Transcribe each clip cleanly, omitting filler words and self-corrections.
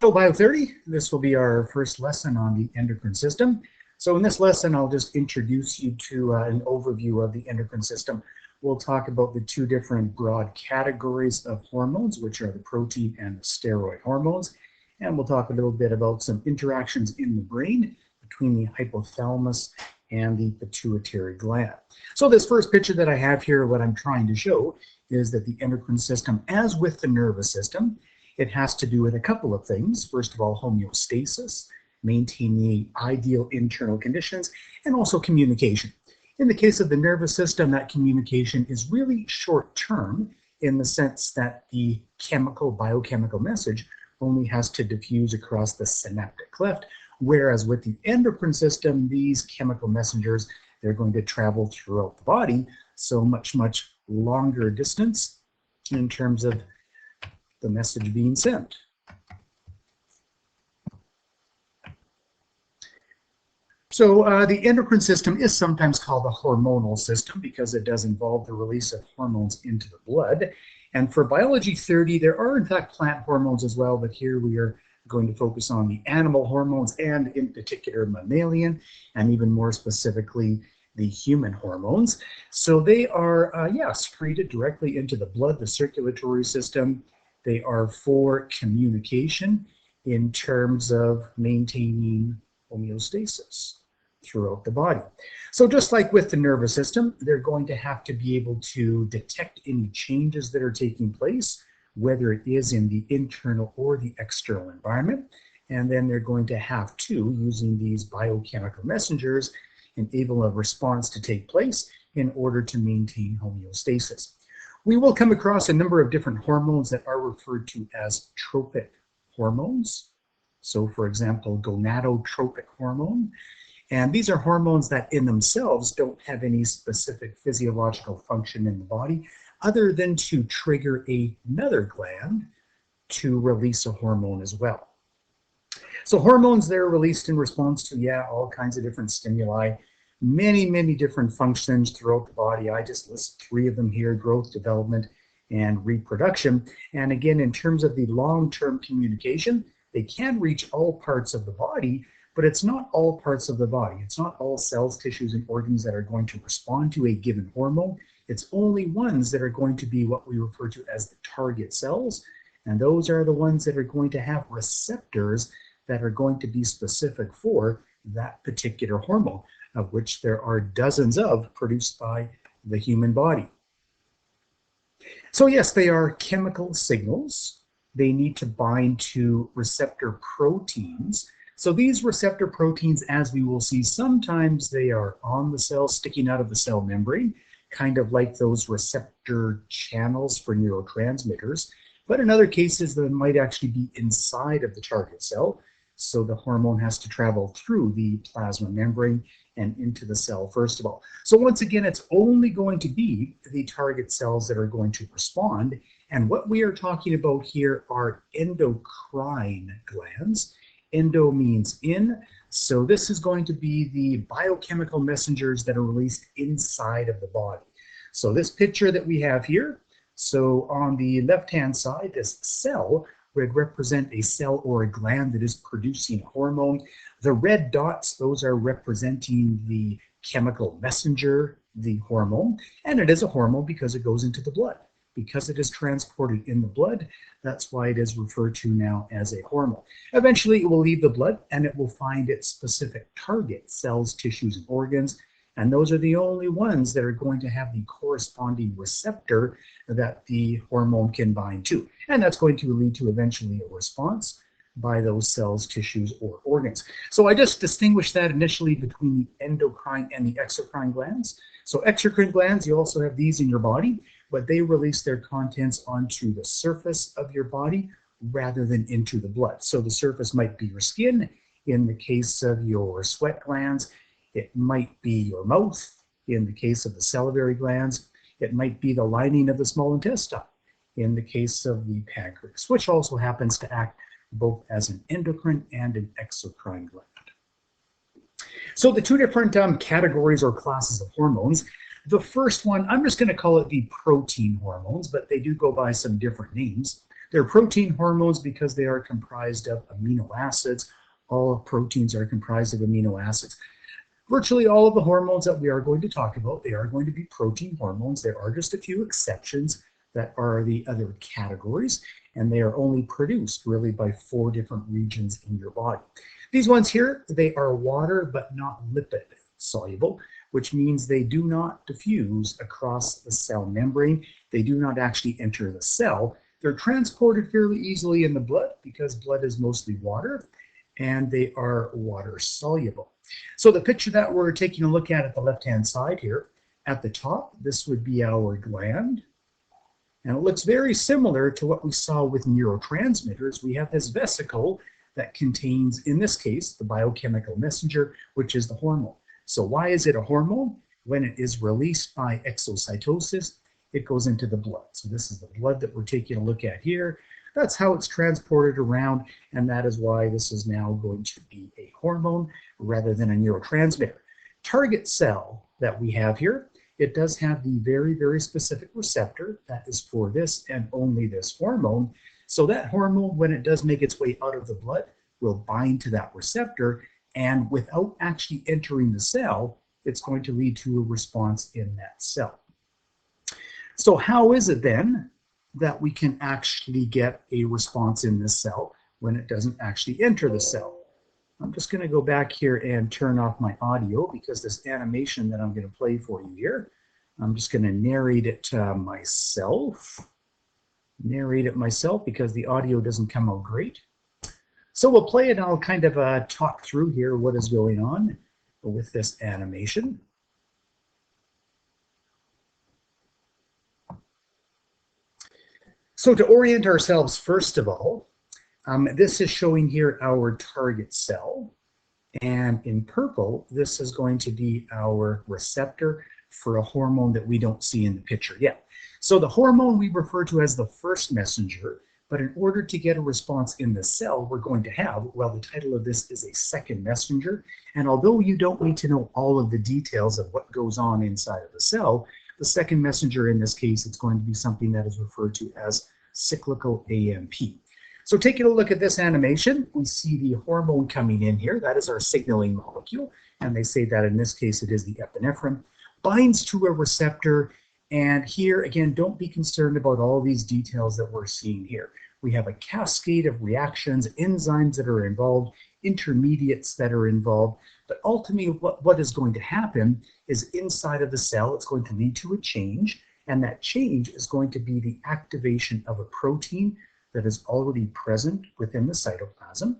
Hello, Bio30. This will be our first lesson on the endocrine system. So in this lesson, I'll just introduce you to an overview of the endocrine system. We'll talk about the two different broad categories of hormones, which are the protein and the steroid hormones. And we'll talk a little bit about some interactions in the brain between the hypothalamus and the pituitary gland. So this first picture that I have here, what I'm trying to show is that the endocrine system, as with the nervous system, it has to do with a couple of things. First of all, homeostasis, maintaining ideal internal conditions, and also communication. In the case of the nervous system, that communication is really short-term in the sense that the biochemical message only has to diffuse across the synaptic cleft, whereas with the endocrine system, these chemical messengers, they're going to travel throughout the body, so much longer distance in terms of the message being sent. So the endocrine system is sometimes called the hormonal system because it does involve the release of hormones into the blood. And for Biology 30, there are in fact plant hormones as well, but here we are going to focus on the animal hormones and in particular mammalian, and even more specifically, the human hormones. So they are, secreted directly into the blood, the circulatory system. They are for communication in terms of maintaining homeostasis throughout the body. So just like with the nervous system, they're going to have to be able to detect any changes that are taking place, whether it is in the internal or the external environment. And then they're going to have to, using these biochemical messengers, enable a response to take place in order to maintain homeostasis. We will come across a number of different hormones that are referred to as tropic hormones. So for example, Gonadotropin hormone. And these are hormones that in themselves don't have any specific physiological function in the body other than to trigger another gland to release a hormone as well. So hormones, they're released in response to, all kinds of different stimuli, many different functions throughout the body. I just list three of them here: growth, development, and reproduction. And again, in terms of the long-term communication, they can reach all parts of the body, but it's not all parts of the body. It's not all cells, tissues, and organs that are going to respond to a given hormone. It's only ones that are going to be what we refer to as the target cells. And those are the ones that are going to have receptors that are going to be specific for that particular hormone, of which there are dozens of produced by the human body. So yes, they are chemical signals. They need to bind to receptor proteins. So these receptor proteins, as we will see, sometimes they are on the cell, sticking out of the cell membrane, kind of like those receptor channels for neurotransmitters. But in other cases, they might actually be inside of the target cell. So the hormone has to travel through the plasma membrane and into the cell first of all. So once again, it's only going to be the target cells that are going to respond. And what we are talking about here are endocrine glands. Endo means in. So this is going to be the biochemical messengers that are released inside of the body. So this picture that we have here, so on the left-hand side, this cell would represent a cell or a gland that is producing a hormone. The red dots, those are representing the chemical messenger, the hormone, and it is a hormone because it goes into the blood. Because it is transported in the blood, that's why it is referred to now as a hormone. Eventually, it will leave the blood and it will find its specific target cells, tissues, and organs. And those are the only ones that are going to have the corresponding receptor that the hormone can bind to. And that's going to lead to eventually a response by those cells, tissues, or organs. So I just distinguished that initially between the endocrine and the exocrine glands. So exocrine glands, you also have these in your body, but they release their contents onto the surface of your body rather than into the blood. So the surface might be your skin. In the case of your sweat glands, it might be your mouth. In the case of the salivary glands, it might be the lining of the small intestine. In the case of the pancreas, which also happens to act both as an endocrine and an exocrine gland. So the two different categories or classes of hormones. The first one, I'm just going to call it the protein hormones, but they do go by some different names. They're protein hormones because they are comprised of amino acids. All proteins are comprised of amino acids. Virtually all of the hormones that we are going to talk about, they are going to be protein hormones. There are just a few exceptions that are the other categories, and they are only produced really by 4 different regions in your body. These ones here, they are water but not lipid soluble, which means they do not diffuse across the cell membrane. They do not actually enter the cell. They're transported fairly easily in the blood because blood is mostly water, and they are water soluble. So the picture that we're taking a look at the left-hand side here, at the top, this would be our gland. And it looks very similar to what we saw with neurotransmitters. We have this vesicle that contains, in this case, the biochemical messenger, which is the hormone. So why is it a hormone? When it is released by exocytosis, it goes into the blood. So this is the blood that we're taking a look at here. That's how it's transported around, and that is why this is now going to be a hormone rather than a neurotransmitter. Target cell that we have here, it does have the very, very specific receptor that is for this and only this hormone. So that hormone, when it does make its way out of the blood, will bind to that receptor, and without actually entering the cell, it's going to lead to a response in that cell. So how is it then that we can actually get a response in this cell when it doesn't actually enter the cell? I'm just going to go back here and turn off my audio because this animation that I'm going to play for you here, I'm just going to narrate it myself. Narrate it myself because the audio doesn't come out great. So we'll play it and I'll kind of talk through here what is going on with this animation. So to orient ourselves, first of all, this is showing here our target cell. And in purple, this is going to be our receptor for a hormone that we don't see in the picture yet. So the hormone we refer to as the first messenger, but in order to get a response in the cell, we're going to have, well, the title of this is a second messenger. And although you don't need to know all of the details of what goes on inside of the cell, the second messenger in this case, it's going to be something that is referred to as cyclical AMP. So taking a look at this animation, we see the hormone coming in here. That is our signaling molecule. And they say that in this case, it is the epinephrine, binds to a receptor. And here, again, don't be concerned about all these details that we're seeing here. We have a cascade of reactions, enzymes that are involved, intermediates that are involved. But ultimately, what is going to happen is inside of the cell, it's going to lead to a change. And that change is going to be the activation of a protein that is already present within the cytoplasm.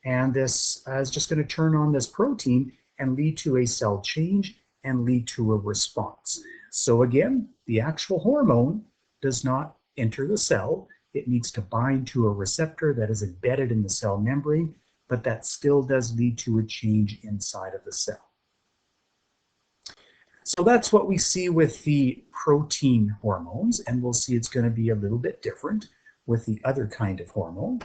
And this is just going to turn on this protein and lead to a cell change and lead to a response. So again, the actual hormone does not enter the cell. It needs to bind to a receptor that is embedded in the cell membrane, but that still does lead to a change inside of the cell. So that's what we see with the protein hormones, and we'll see it's going to be a little bit different with the other kind of hormone.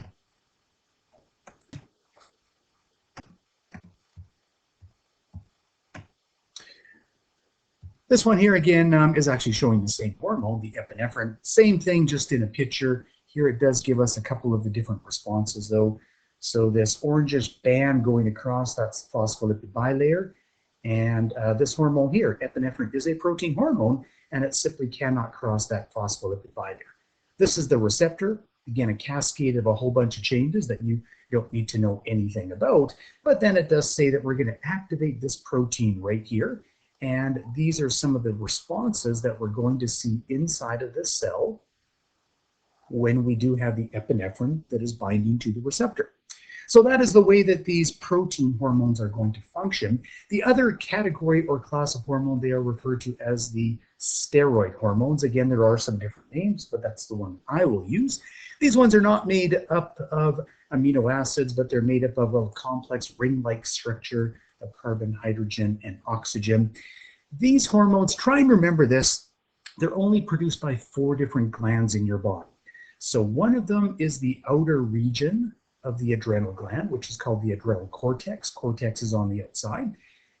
This one here again is actually showing the same hormone, the epinephrine. Same thing, just in a picture. Here it does give us a couple of the different responses though. So this orangish band going across, that's phospholipid bilayer. And this hormone here, epinephrine, is a protein hormone, and it simply cannot cross that phospholipid bilayer. This is the receptor. Again, a cascade of a whole bunch of changes that you don't need to know anything about. But then it does say that we're going to activate this protein right here. And these are some of the responses that we're going to see inside of this cell when we do have the epinephrine that is binding to the receptor. So that is the way that these protein hormones are going to function. The other category or class of hormone, they are referred to as the steroid hormones. Again, there are some different names, but that's the one I will use. These ones are not made up of amino acids, but they're made up of a complex ring-like structure of carbon, hydrogen, and oxygen. These hormones, try and remember this, they're only produced by 4 different glands in your body. So one of them is the outer region of the adrenal gland, which is called the adrenal cortex. Cortex is on the outside.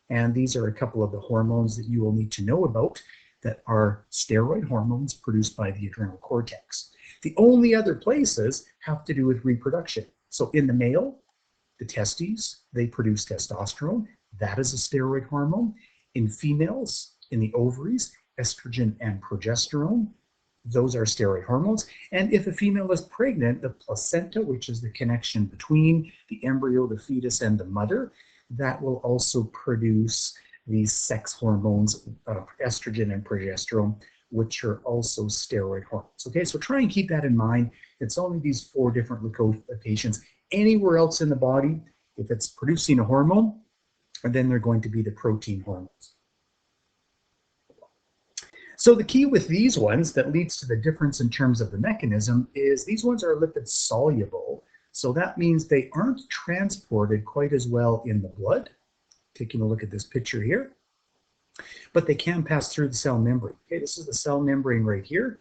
And these are a couple of the hormones that you will need to know about that are steroid hormones produced by the adrenal cortex. The only other places have to do with reproduction. So in the male, the testes, they produce testosterone. That is a steroid hormone. In females, in the ovaries, estrogen and progesterone, those are steroid hormones. And if a female is pregnant, the placenta, which is the connection between the embryo, the fetus, and the mother, that will also produce these sex hormones, estrogen and progesterone, which are also steroid hormones. Okay, so try and keep that in mind. It's only these 4 different locations. Anywhere else in the body, if it's producing a hormone, then they're going to be the protein hormones. So the key with these ones that leads to the difference in terms of the mechanism is these ones are lipid soluble. So that means they aren't transported quite as well in the blood. Taking a look at this picture here. But they can pass through the cell membrane. Okay, this is the cell membrane right here.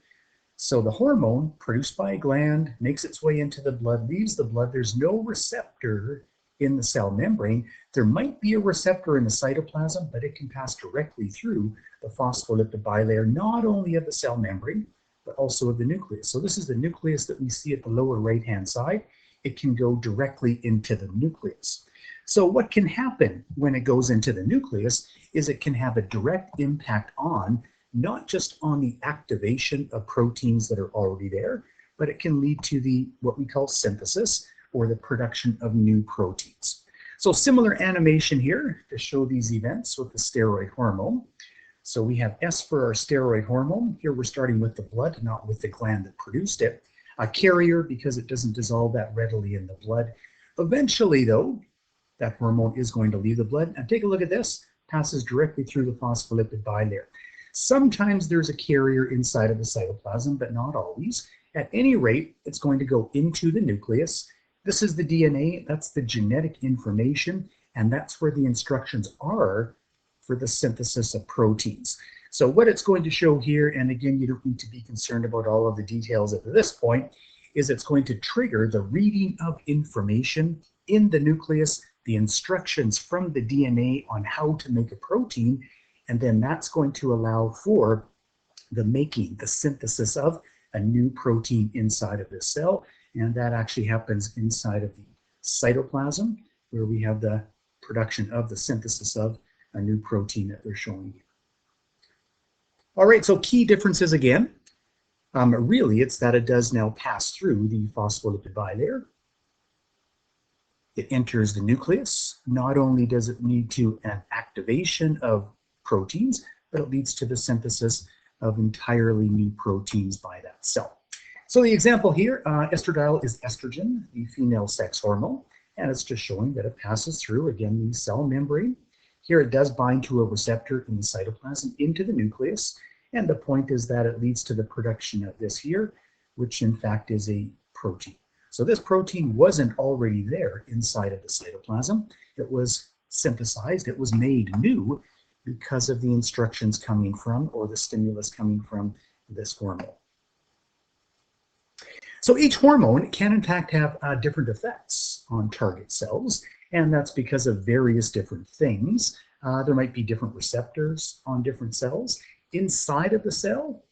So the hormone produced by a gland makes its way into the blood, leaves the blood. There's no receptor in the cell membrane. There might be a receptor in the cytoplasm, but it can pass directly through the phospholipid bilayer, not only of the cell membrane, but also of the nucleus. So this is the nucleus that we see at the lower right-hand side. It can go directly into the nucleus. So what can happen when it goes into the nucleus is it can have a direct impact on, not just on the activation of proteins that are already there, but it can lead to the what we call synthesis or the production of new proteins. So similar animation here to show these events with the steroid hormone. So we have S for our steroid hormone. Here we're starting with the blood, not with the gland that produced it. A carrier because it doesn't dissolve that readily in the blood. Eventually though, that hormone is going to leave the blood. And take a look at this, passes directly through the phospholipid bilayer. Sometimes there's a carrier inside of the cytoplasm, but not always. At any rate, it's going to go into the nucleus. This is the DNA, that's the genetic information, and that's where the instructions are for the synthesis of proteins. So what it's going to show here, and again, you don't need to be concerned about all of the details at this point, is it's going to trigger the reading of information in the nucleus, the instructions from the DNA on how to make a protein, and then that's going to allow for the making, the synthesis of a new protein inside of this cell. And that actually happens inside of the cytoplasm, where we have the production of the synthesis of a new protein that they're showing here. All right, so key differences again. Really, it's that it does now pass through the phospholipid bilayer. It enters the nucleus. Not only does it lead to an activation of proteins, but it leads to the synthesis of entirely new proteins by that cell. So the example here, estradiol is estrogen, the female sex hormone, and it's just showing that it passes through, again, the cell membrane. Here it does bind to a receptor in the cytoplasm into the nucleus, and the point is that it leads to the production of this here, which in fact is a protein. So this protein wasn't already there inside of the cytoplasm. It was synthesized, it was made new because of the instructions coming from, or the stimulus coming from, this hormone. So each hormone can in fact have different effects on target cells, and that's because of various different things. There might be different receptors on different cells. Inside of the cell,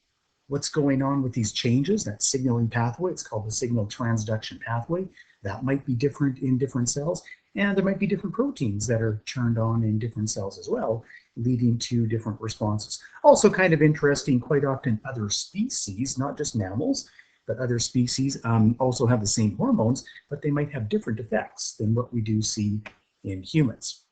what's going on with these changes, that signaling pathway, it's called the signal transduction pathway, that might be different in different cells, and there might be different proteins that are turned on in different cells as well, leading to different responses. Also kind of interesting, quite often other species, not just mammals, but other species also have the same hormones, but they might have different effects than what we do see in humans.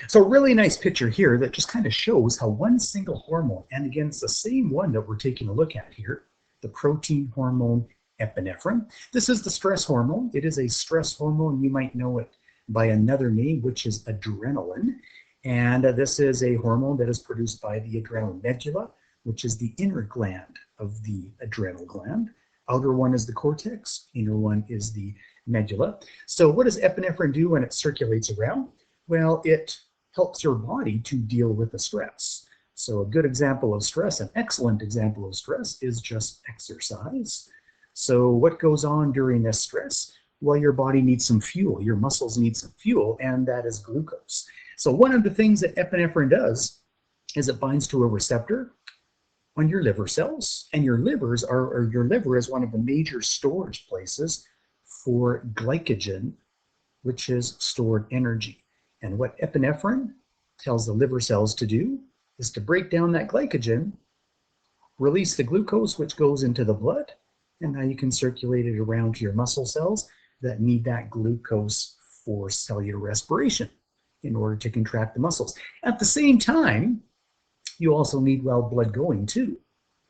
So really nice picture here that just kind of shows how one single hormone, and again, it's the same one that we're taking a look at here, the protein hormone epinephrine. This is the stress hormone. It is a stress hormone. You might know it by another name, which is adrenaline. And this is a hormone that is produced by the adrenal medulla, which is the inner gland of the adrenal gland. Outer one is the cortex, inner one is the medulla. So what does epinephrine do when it circulates around? Well, it helps your body to deal with the stress. So a good example of stress, an excellent example of stress, is just exercise. So what goes on during this stress? Well, your body needs some fuel, your muscles need some fuel, and that is glucose. So one of the things that epinephrine does is it binds to a receptor on your liver cells, and your liver is one of the major storage places for glycogen, which is stored energy. And what epinephrine tells the liver cells to do is to break down that glycogen, release the glucose, which goes into the blood, and now you can circulate it around to your muscle cells that need that glucose for cellular respiration in order to contract the muscles. At the same time, you also need blood going to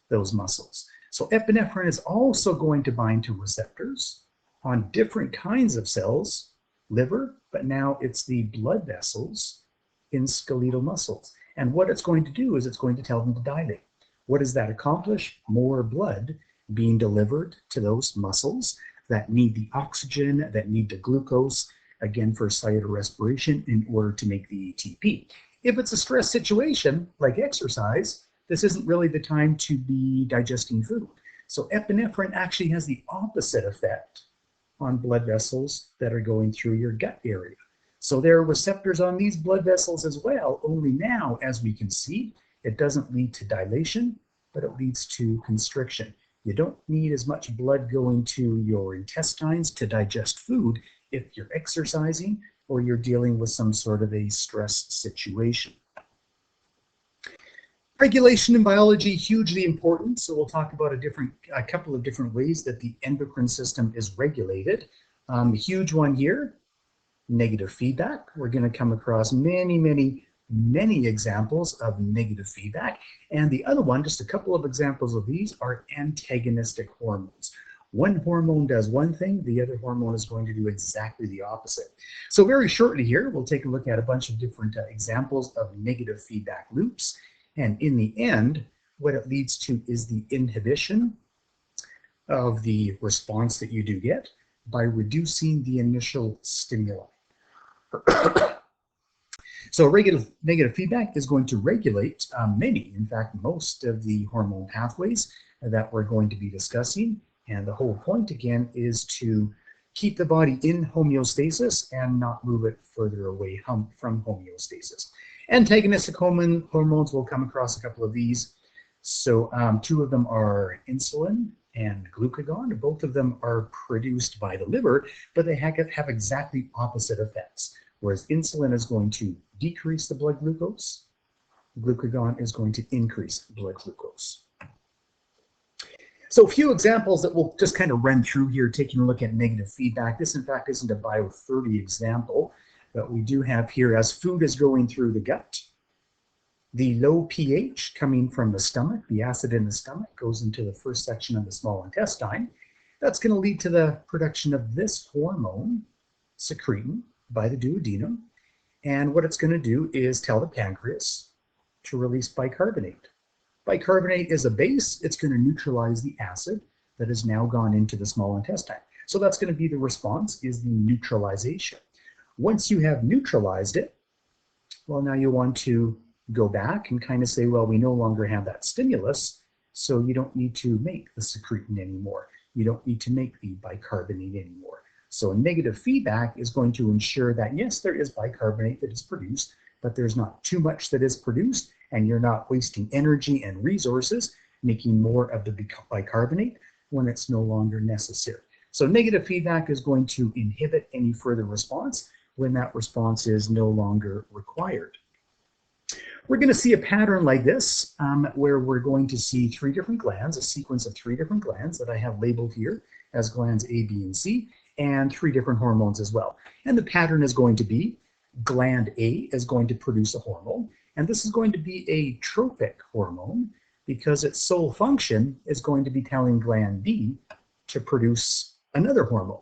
those muscles. So epinephrine is also going to bind to receptors on different kinds of cells, liver, but now it's the blood vessels in skeletal muscles. And what it's going to do is it's going to tell them to dilate. What does that accomplish? More blood being delivered to those muscles that need the oxygen, that need the glucose, again, for cellular respiration in order to make the ATP. If it's a stress situation, like exercise, this isn't really the time to be digesting food. So epinephrine actually has the opposite effect on blood vessels that are going through your gut area. So there are receptors on these blood vessels as well, only now, as we can see, it doesn't lead to dilation, but it leads to constriction. You don't need as much blood going to your intestines to digest food if you're exercising or you're dealing with some sort of a stress situation. Regulation in biology, hugely important. So we'll talk about a couple of different ways that the endocrine system is regulated. A huge one here, negative feedback. We're going to come across many examples of negative feedback. And the other one, just a couple of examples of these, are antagonistic hormones. One hormone does one thing, the other hormone is going to do exactly the opposite. So very shortly here, we'll take a look at a bunch of different examples of negative feedback loops. And in the end, what it leads to is the inhibition of the response that you do get by reducing the initial stimuli. So negative feedback is going to regulate in fact, most of the hormone pathways that we're going to be discussing. And the whole point, again, is to keep the body in homeostasis and not move it further away from homeostasis. Antagonistic hormones, will come across a couple of these. So two of them are insulin and glucagon. Both of them are produced by the liver, but they have exactly opposite effects. Whereas insulin is going to decrease the blood glucose, glucagon is going to increase blood glucose. So a few examples that we'll just kind of run through here, taking a look at negative feedback. This, in fact, isn't a Bio 30 example, but we do have here, as food is going through the gut, the low pH coming from the stomach, the acid in the stomach, goes into the first section of the small intestine. That's going to lead to the production of this hormone, secretin, by the duodenum. And what it's going to do is tell the pancreas to release bicarbonate. Bicarbonate is a base. It's going to neutralize the acid that has now gone into the small intestine. So that's going to be the response, is the neutralization. Once you have neutralized it, well, now you want to go back and kind of say, well, we no longer have that stimulus, so you don't need to make the secretin anymore. You don't need to make the bicarbonate anymore. So negative feedback is going to ensure that, yes, there is bicarbonate that is produced, but there's not too much that is produced, and you're not wasting energy and resources making more of the bicarbonate when it's no longer necessary. So negative feedback is going to inhibit any further response when that response is no longer required. We're going to see a pattern like this, where we're going to see three different glands, a sequence of three different glands that I have labeled here as glands A, B, and C, and three different hormones as well. And the pattern is going to be gland A is going to produce a hormone, and this is going to be a tropic hormone because its sole function is going to be telling gland B to produce another hormone,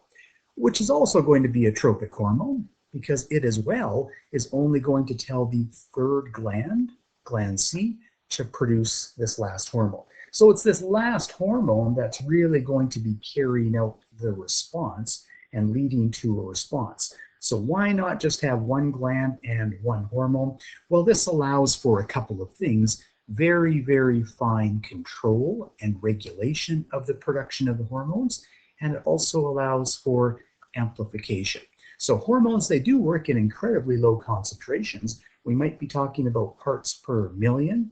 which is also going to be a tropic hormone because it as well is only going to tell the third gland, gland C, to produce this last hormone. So it's this last hormone that's really going to be carrying out the response and leading to a response. So why not just have one gland and one hormone? Well, this allows for a couple of things: very fine control and regulation of the production of the hormones, and it also allows for amplification. So hormones, they do work in incredibly low concentrations. We might be talking about parts per million,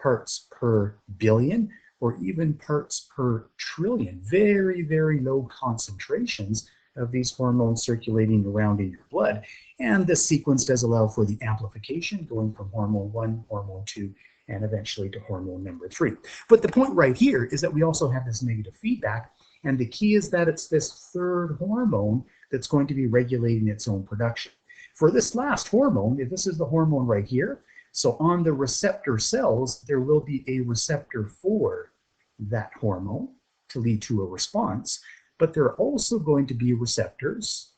parts per billion or even parts per trillion. Very, very low concentrations of these hormones circulating around in your blood. And this sequence does allow for the amplification going from hormone 1, hormone 2, and eventually to hormone number 3. But the point right here is that we also have this negative feedback, and the key is that it's this third hormone that's going to be regulating its own production. For this last hormone, if this is the hormone right here, so on the receptor cells, there will be a receptor for that hormone to lead to a response, but there are also going to be receptors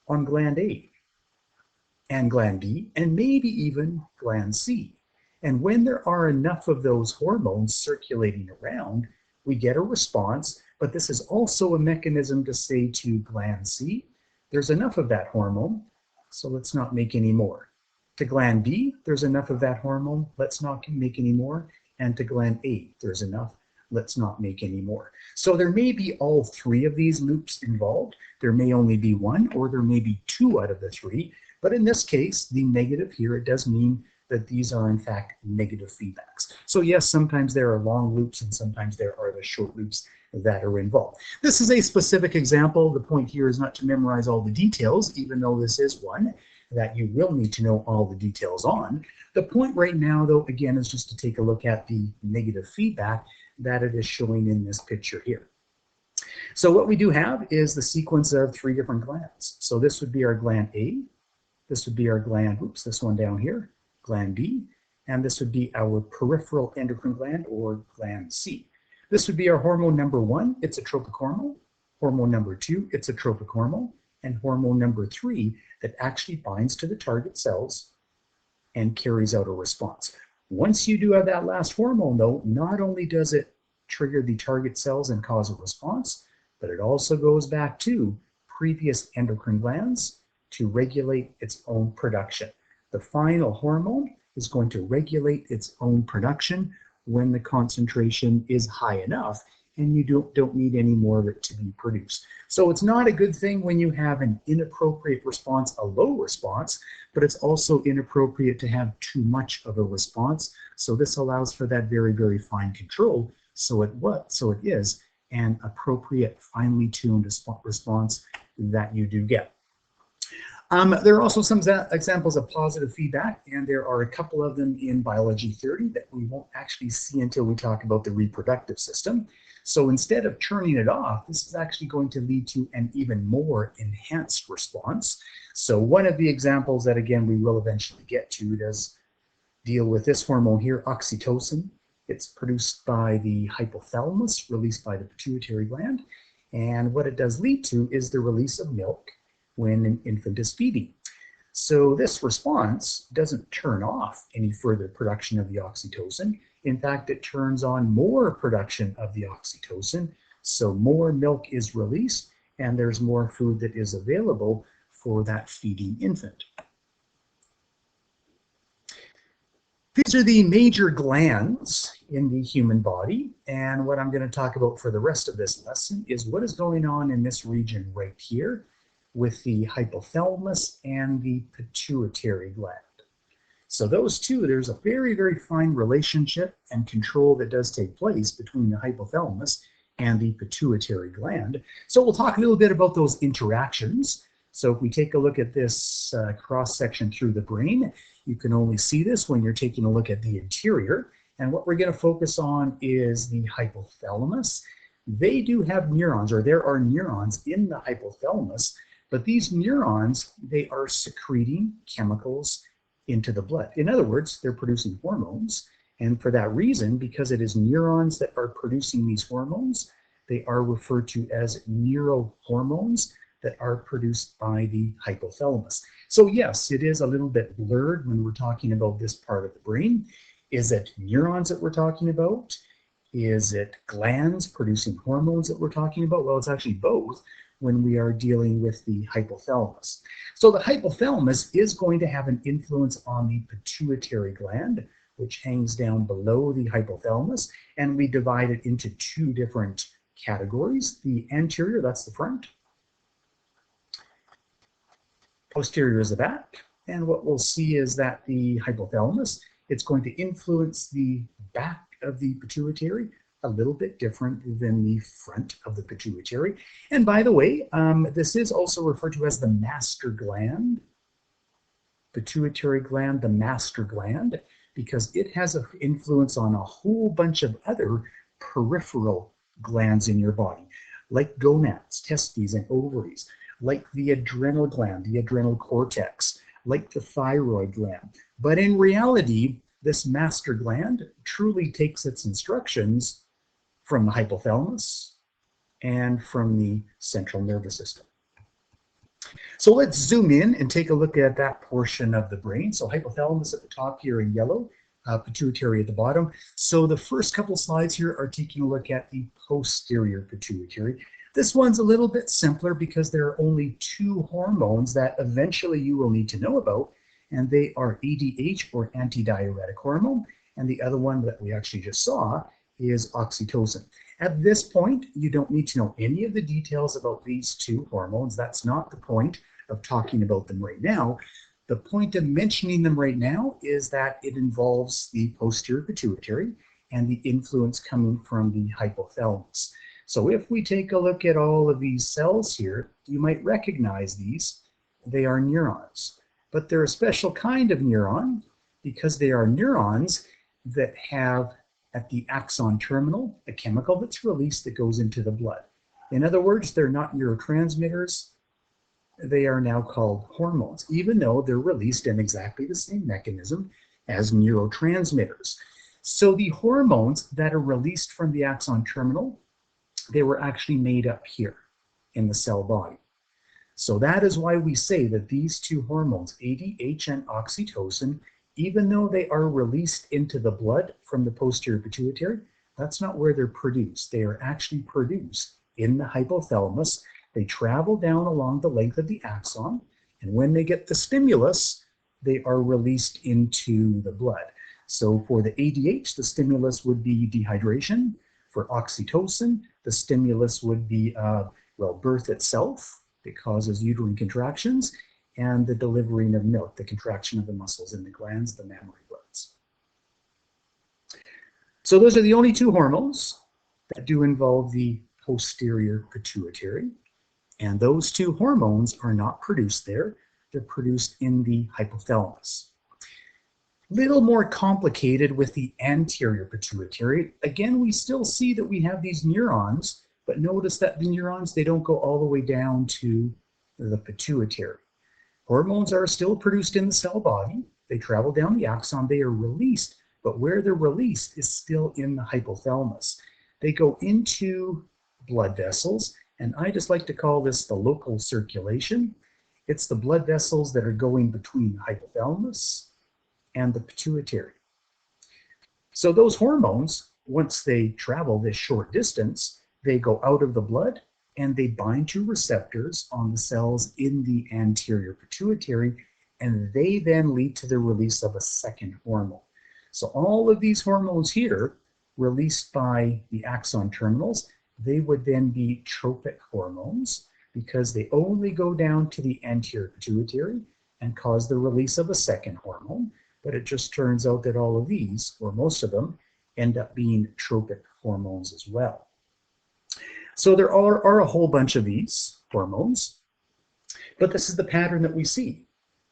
on gland A and gland B and maybe even gland C. And when there are enough of those hormones circulating around, we get a response, but this is also a mechanism to say to gland C, there's enough of that hormone, so let's not make any more. To gland B, there's enough of that hormone, let's not make any more. And to gland A, there's enough, let's not make any more. So there may be all three of these loops involved. There may only be one, or there may be two out of the three. But in this case, the negative here, it does mean that these are in fact negative feedbacks. So yes, sometimes there are long loops and sometimes there are the short loops that are involved. This is a specific example. The point here is not to memorize all the details, even though this is one that you will need to know all the details on. The point right now, though, again, is just to take a look at the negative feedback that it is showing in this picture here. So what we do have is the sequence of three different glands. So this would be our gland A, this would be our gland, oops, this one down here, gland B, and this would be our peripheral endocrine gland, or gland C. This would be our hormone number 1, it's a tropic hormone. Hormone number 2, it's a tropic hormone. And hormone number 3 that actually binds to the target cells and carries out a response. Once you do have that last hormone, though, not only does it trigger the target cells and cause a response, but it also goes back to previous endocrine glands to regulate its own production. The final hormone is going to regulate its own production when the concentration is high enough and you don't need any more of it to be produced. So it's not a good thing when you have an inappropriate response, a low response, but it's also inappropriate to have too much of a response. So this allows for that very, very fine control. So it is an appropriate, finely tuned response that you do get. There are also some examples of positive feedback, and there are a couple of them in Biology 30 that we won't actually see until we talk about the reproductive system. So instead of turning it off, this is actually going to lead to an even more enhanced response. So one of the examples that, again, we will eventually get to does deal with this hormone here, oxytocin. It's produced by the hypothalamus, released by the pituitary gland. And what it does lead to is the release of milk when an infant is feeding. So this response doesn't turn off any further production of the oxytocin. In fact, it turns on more production of the oxytocin, so more milk is released and there's more food that is available for that feeding infant. These are the major glands in the human body, and what I'm going to talk about for the rest of this lesson is what is going on in this region right here with the hypothalamus and the pituitary gland. So those two, there's a very, very fine relationship and control that does take place between the hypothalamus and the pituitary gland. So we'll talk a little bit about those interactions. So if we take a look at this cross-section through the brain, you can only see this when you're taking a look at the interior. And what we're going to focus on is the hypothalamus. They do have neurons, or there are neurons in the hypothalamus, but these neurons, they are secreting chemicals into the blood. In other words, they're producing hormones. And for that reason, because it is neurons that are producing these hormones, they are referred to as neurohormones that are produced by the hypothalamus. So yes, it is a little bit blurred when we're talking about this part of the brain. Is it neurons that we're talking about? Is it glands producing hormones that we're talking about? Well, it's actually both when we are dealing with the hypothalamus. So the hypothalamus is going to have an influence on the pituitary gland, which hangs down below the hypothalamus, and we divide it into two different categories. The anterior, that's the front. Posterior is the back. And what we'll see is that the hypothalamus It's going to influence the back of the pituitary, a little bit different than the front of the pituitary. And by the way, this is also referred to as the master gland, pituitary gland, the master gland, because it has an influence on a whole bunch of other peripheral glands in your body, like gonads, testes, and ovaries, like the adrenal gland, the adrenal cortex, like the thyroid gland. But in reality, this master gland truly takes its instructions from the hypothalamus and from the central nervous system. So let's zoom in and take a look at that portion of the brain. So hypothalamus at the top here in yellow, pituitary at the bottom. So the first couple slides here are taking a look at the posterior pituitary. This one's a little bit simpler because there are only two hormones that eventually you will need to know about, and they are ADH, or antidiuretic hormone, and the other one that we actually just saw is oxytocin. At this point, you don't need to know any of the details about these two hormones. That's not the point of talking about them right now. The point of mentioning them right now is that it involves the posterior pituitary and the influence coming from the hypothalamus. So if we take a look at all of these cells here, you might recognize these. They are neurons, but they're a special kind of neuron because they are neurons that have at the axon terminal a chemical that's released that goes into the blood. In other words, they're not neurotransmitters. They are now called hormones, even though they're released in exactly the same mechanism as neurotransmitters. So the hormones that are released from the axon terminal, they were actually made up here in the cell body. So that is why we say that these two hormones, ADH and oxytocin, even though they are released into the blood from the posterior pituitary, that's not where they're produced. They are actually produced in the hypothalamus. They travel down along the length of the axon, and when they get the stimulus, they are released into the blood. So for the ADH, the stimulus would be dehydration. For oxytocin, the stimulus would be, birth itself. It causes uterine contractions, and the delivering of milk, the contraction of the muscles in the glands, the mammary glands. So those are the only two hormones that do involve the posterior pituitary. And those two hormones are not produced there. They're produced in the hypothalamus. Little more complicated with the anterior pituitary. Again, we still see that we have these neurons, but notice that the neurons, they don't go all the way down to the pituitary. Hormones are still produced in the cell body. They travel down the axon, they are released, but where they're released is still in the hypothalamus. They go into blood vessels, and I just like to call this the local circulation. It's the blood vessels that are going between the hypothalamus and the pituitary. So those hormones, once they travel this short distance, they go out of the blood and they bind to receptors on the cells in the anterior pituitary, and they then lead to the release of a second hormone. So all of these hormones here, released by the axon terminals, they would then be tropic hormones because they only go down to the anterior pituitary and cause the release of a second hormone. But it just turns out that all of these, or most of them, end up being tropic hormones as well. So there are a whole bunch of these hormones, but this is the pattern that we see.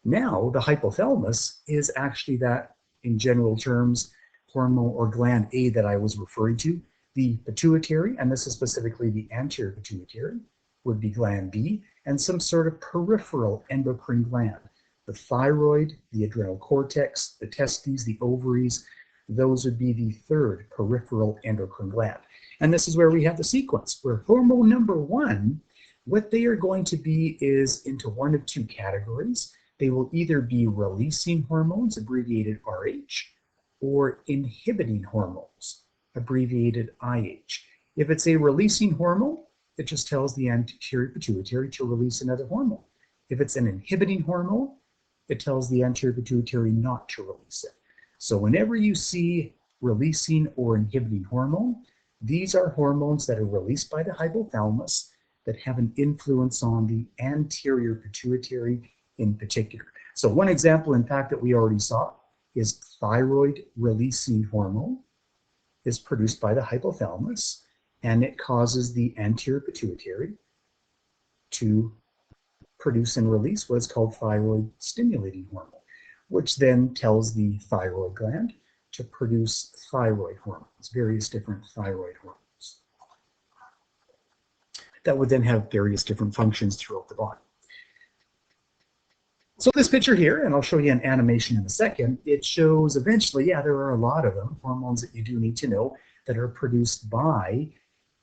Now, the hypothalamus is actually that, in general terms, hormone or gland A that I was referring to. The pituitary, and this is specifically the anterior pituitary, would be gland B, and some sort of peripheral endocrine gland. The thyroid, the adrenal cortex, the testes, the ovaries, those would be the third peripheral endocrine gland. And this is where we have the sequence, where hormone number one, what they are going to be is into one of two categories. They will either be releasing hormones, abbreviated RH, or inhibiting hormones, abbreviated IH. If it's a releasing hormone, it just tells the anterior pituitary to release another hormone. If it's an inhibiting hormone, it tells the anterior pituitary not to release it. So whenever you see releasing or inhibiting hormone, these are hormones that are released by the hypothalamus that have an influence on the anterior pituitary in particular. So one example, in fact, that we already saw is thyroid releasing hormone is produced by the hypothalamus, and it causes the anterior pituitary to produce and release what is called thyroid stimulating hormone, which then tells the thyroid gland to produce thyroid hormones, various different thyroid hormones that would then have various different functions throughout the body. So this picture here, and I'll show you an animation in a second, it shows eventually, yeah, there are a lot of them, hormones that you do need to know that are produced by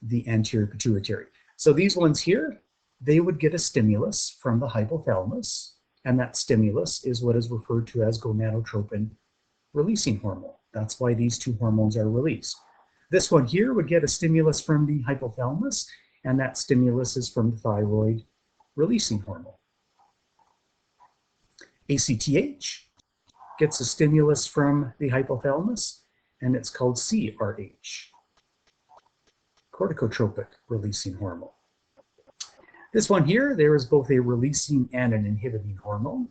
the anterior pituitary. So these ones here, they would get a stimulus from the hypothalamus, and that stimulus is what is referred to as gonadotropin releasing hormone. That's why these two hormones are released. This one here would get a stimulus from the hypothalamus, and that stimulus is from the thyroid releasing hormone. ACTH gets a stimulus from the hypothalamus, and it's called CRH, corticotropic releasing hormone. This one here, there is both a releasing and an inhibiting hormone,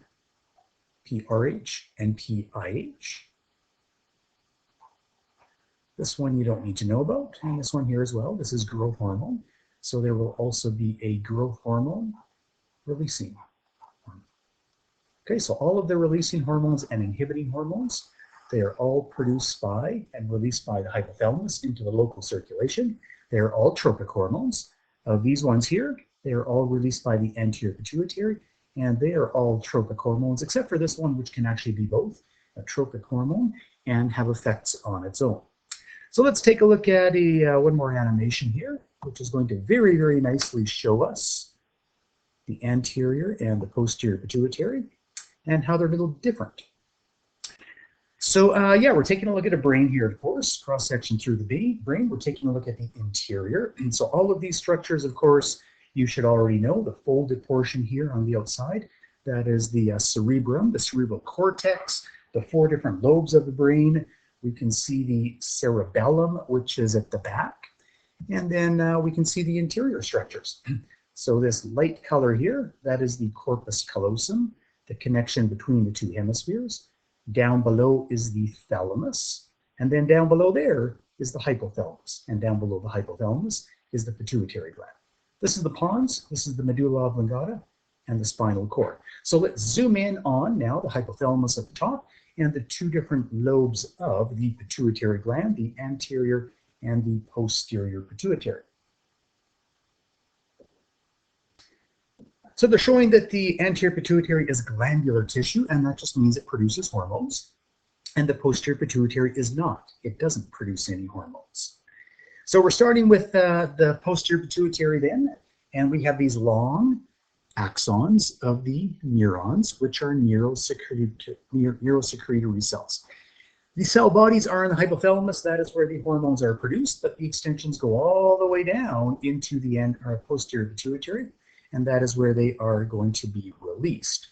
PRH and PIH. This one you don't need to know about, and this one here as well. This is growth hormone. So there will also be a growth hormone releasing. Okay, so all of the releasing hormones and inhibiting hormones, they are all produced by and released by the hypothalamus into the local circulation. They are all tropic hormones. These ones here, they are all released by the anterior pituitary, and they are all tropic hormones, except for this one, which can actually be both a tropic hormone and have effects on its own. So let's take a look at one more animation here, which is going to very, very nicely show us the anterior and the posterior pituitary and how they're a little different. So yeah, we're taking a look at a brain here, of course, cross-section through the brain. We're taking a look at the interior. And so all of these structures, of course, you should already know. The folded portion here on the outside, that is the cerebrum, the cerebral cortex, the 4 different lobes of the brain. We can see the cerebellum, which is at the back. And then we can see the interior structures. So this light color here, that is the corpus callosum, the connection between the 2 hemispheres. Down below is the thalamus, and then down below there is the hypothalamus, and down below the hypothalamus is the pituitary gland. This is the pons, this is the medulla oblongata, and the spinal cord. So let's zoom in on now the hypothalamus at the top and the 2 different lobes of the pituitary gland, the anterior and the posterior pituitary. So they're showing that the anterior pituitary is glandular tissue, and that just means it produces hormones. And the posterior pituitary is not. It doesn't produce any hormones. So we're starting with the posterior pituitary then, and we have these long axons of the neurons, which are neurosecretory cells. The cell bodies are in the hypothalamus. That is where the hormones are produced, but the extensions go all the way down into the posterior pituitary, and that is where they are going to be released.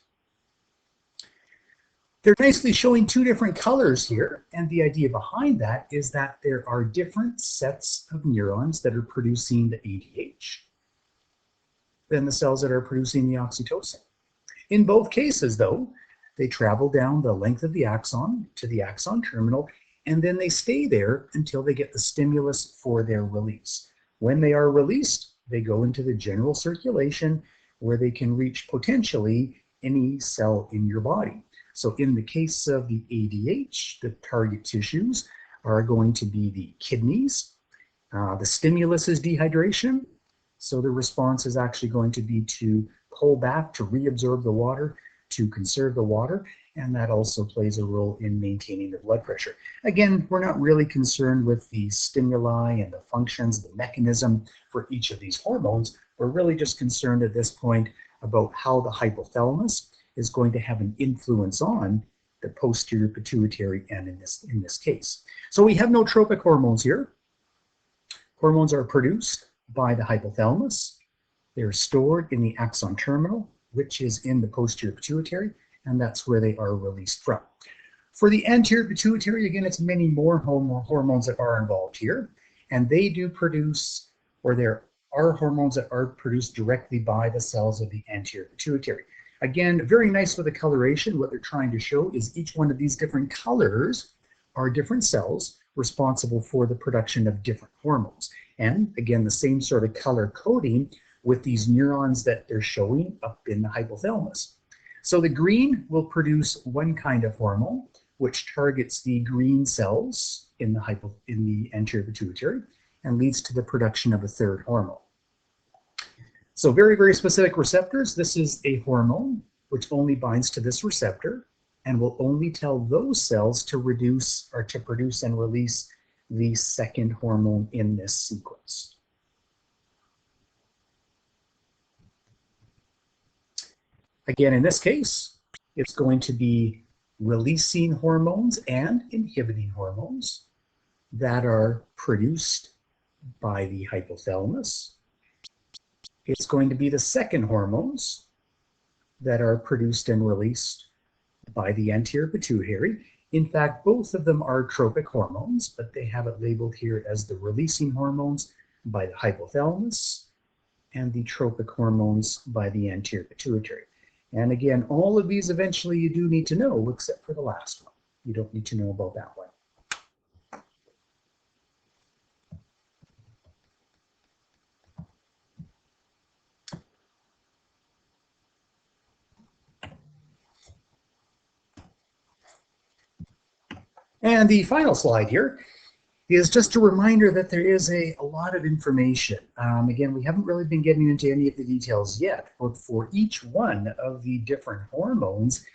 They're nicely showing 2 different colors here, and the idea behind that is that there are different sets of neurons that are producing the ADH than the cells that are producing the oxytocin. In both cases, though, they travel down the length of the axon to the axon terminal, and then they stay there until they get the stimulus for their release. When they are released, they go into the general circulation where they can reach potentially any cell in your body. So in the case of the ADH, the target tissues are going to be the kidneys. The stimulus is dehydration. So the response is actually going to be to pull back, to reabsorb the water, to conserve the water, and that also plays a role in maintaining the blood pressure. Again, we're not really concerned with the stimuli and the functions, the mechanism for each of these hormones. We're really just concerned at this point about how the hypothalamus is going to have an influence on the posterior pituitary and in this case. So we have no tropic hormones here. Hormones are produced by the hypothalamus. They're stored in the axon terminal, which is in the posterior pituitary, and that's where they are released from. For the anterior pituitary, again, it's many more hormones that are involved here, and they do produce, or there are hormones that are produced directly by the cells of the anterior pituitary. Again, very nice with the coloration. What they're trying to show is each one of these different colors are different cells responsible for the production of different hormones. And again, the same sort of color coding with these neurons that they're showing up in the hypothalamus. So the green will produce one kind of hormone, which targets the green cells in the anterior pituitary and leads to the production of a third hormone. So very, very specific receptors. This is a hormone which only binds to this receptor and will only tell those cells to reduce or to produce and release the second hormone in this sequence. Again, in this case, it's going to be releasing hormones and inhibiting hormones that are produced by the hypothalamus. It's going to be the second hormones that are produced and released by the anterior pituitary. In fact, both of them are tropic hormones, but they have it labeled here as the releasing hormones by the hypothalamus and the tropic hormones by the anterior pituitary. And again, all of these eventually you do need to know, except for the last one. You don't need to know about that one. And the final slide here is just a reminder that there is a lot of information. Again, we haven't really been getting into any of the details yet, but for each one of the different hormones,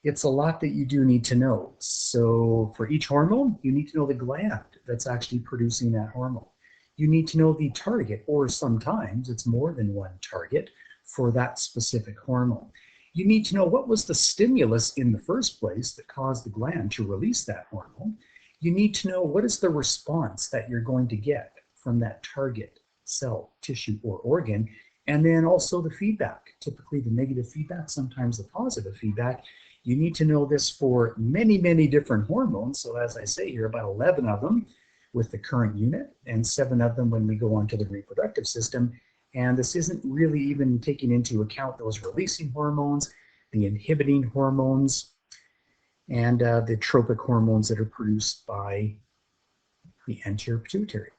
it's a lot that you do need to know. So for each hormone, you need to know the gland that's actually producing that hormone. You need to know the target, or sometimes it's more than one target for that specific hormone. You need to know what was the stimulus in the first place that caused the gland to release that hormone. You need to know what is the response that you're going to get from that target cell, tissue, or organ, and then also the feedback, typically the negative feedback, sometimes the positive feedback. You need to know this for many, many different hormones. So as I say here, about 11 of them with the current unit and 7 of them when we go on to the reproductive system. And this isn't really even taking into account those releasing hormones, the inhibiting hormones, and the tropic hormones that are produced by the anterior pituitary.